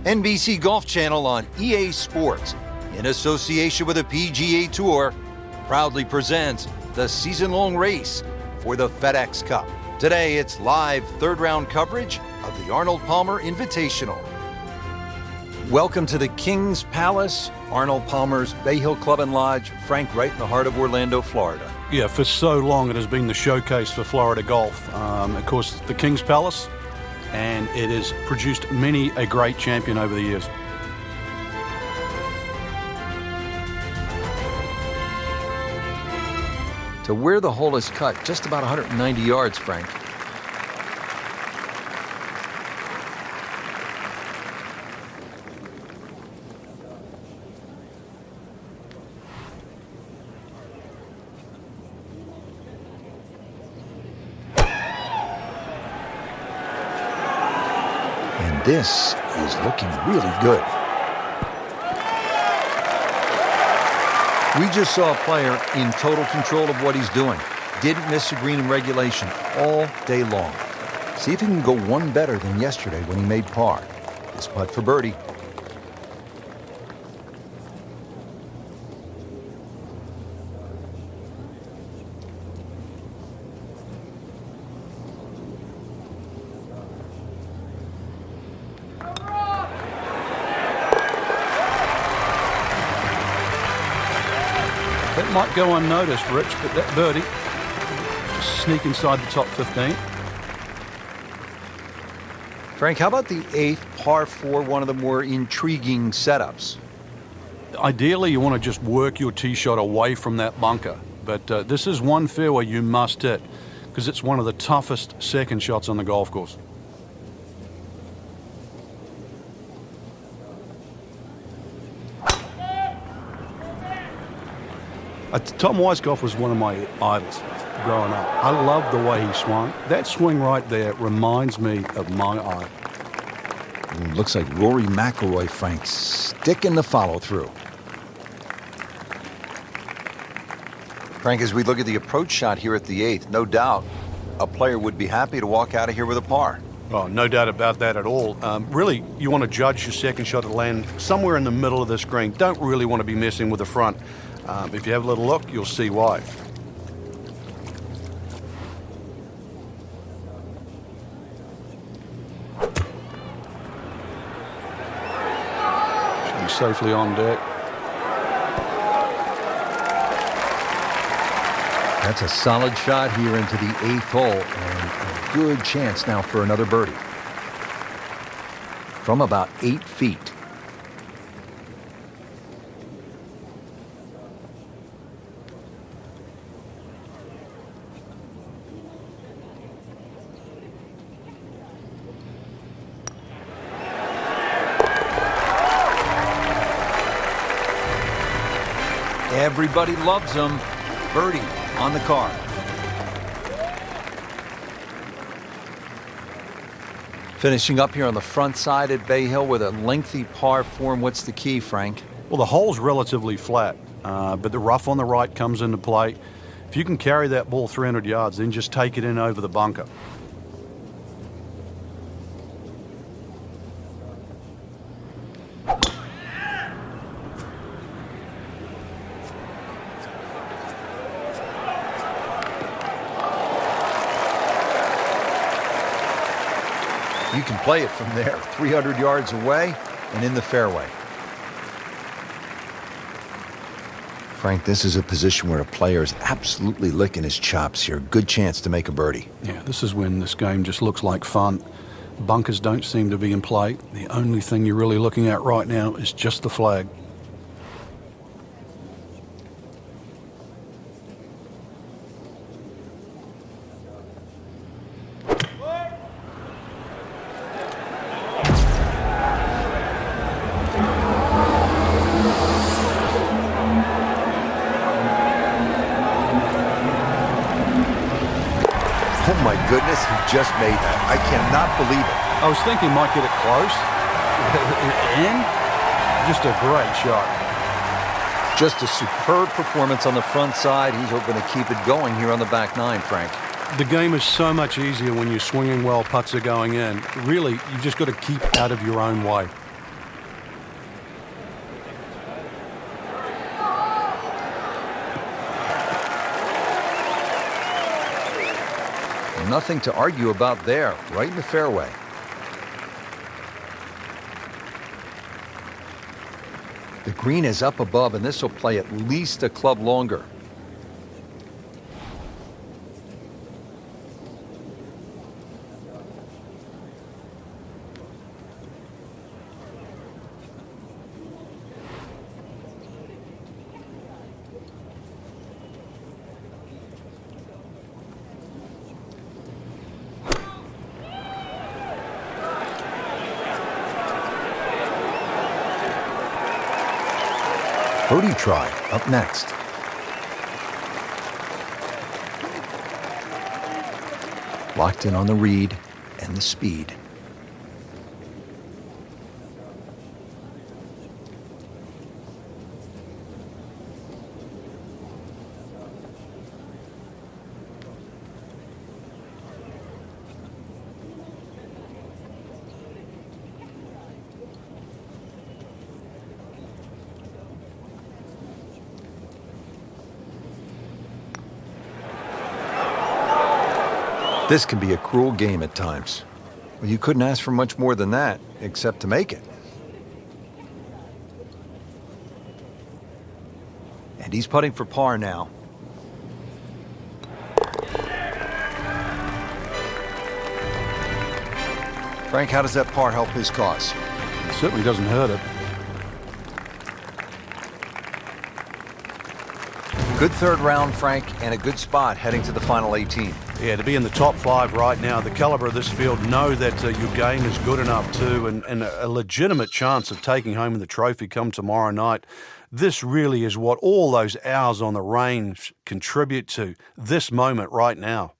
NBC Golf Channel on EA Sports, in association with the PGA Tour, proudly presents the season-long race for the FedEx Cup. Today, it's live third-round coverage of the Arnold Palmer Invitational. Welcome to the King's Palace, Arnold Palmer's Bayhill Club and Lodge, Frank, right in the heart of Orlando, Florida. Yeah, for so long it has been the showcase for Florida golf. Of course, the King's Palace, and it has produced many a great champion over the years. To where the hole is cut, just about 190 yards, Frank. And this is looking really good. We just saw a player in total control of what he's doing. Didn't miss a green in regulation all day long. See if he can go one better than yesterday when he made par. This putt for birdie. That might go unnoticed, Rich, but that birdie just sneak inside the top 15. Frank, how about the 8th par 4, one of the more intriguing setups? Ideally, you want to just work your tee shot away from that bunker, but this is one fairway you must hit because it's one of the toughest second shots on the golf course. Tom Weiskopf was one of my idols growing up. I loved the way he swung. That swing right there reminds me of my idol. Looks like Rory McIlroy, Frank, sticking the follow-through. Frank, as we look at the approach shot here at the 8th, no doubt a player would be happy to walk out of here with a par. Oh, no doubt about that at all. Really, you want to judge your second shot to land somewhere in the middle of the screen. Don't really want to be messing with the front. If you have a little look, you'll see why. Should be safely on deck. That's a solid shot here into the 8th hole, and a good chance now for another birdie. From about 8 feet. Everybody loves him. Birdie on the card. Finishing up here on the front side at Bayhill with a lengthy par 4. What's the key, Frank? Well, the hole's relatively flat, but the rough on the right comes into play. If you can carry that ball 300 yards, then just take it in over the bunker. You can play it from there, 300 yards away and in the fairway. Frank, this is a position where a player is absolutely licking his chops here. Good chance to make a birdie. Yeah, this is when this game just looks like fun. Bunkers don't seem to be in play. The only thing you're really looking at right now is just the flag. Oh my goodness, he just made that. I cannot believe it. I was thinking he might get it close. And just a great shot. Just a superb performance on the front side. He's hoping to keep it going here on the back nine, Frank. The game is so much easier when you're swinging well, putts are going in. Really, you've just got to keep out of your own way. So nothing to argue about there, right in the fairway. The green is up above, and this will play at least a club longer. Birdie try up next. Locked in on the read and the speed. This can be a cruel game at times. Well, you couldn't ask for much more than that, except to make it. And he's putting for par now. Frank, how does that par help his cause? It certainly doesn't hurt it. Good third round, Frank, and a good spot heading to the final 18. Yeah, to be in the top 5 right now, the caliber of this field, know that your game is good enough too, and a legitimate chance of taking home the trophy come tomorrow night. This really is what all those hours on the range contribute to, this moment right now.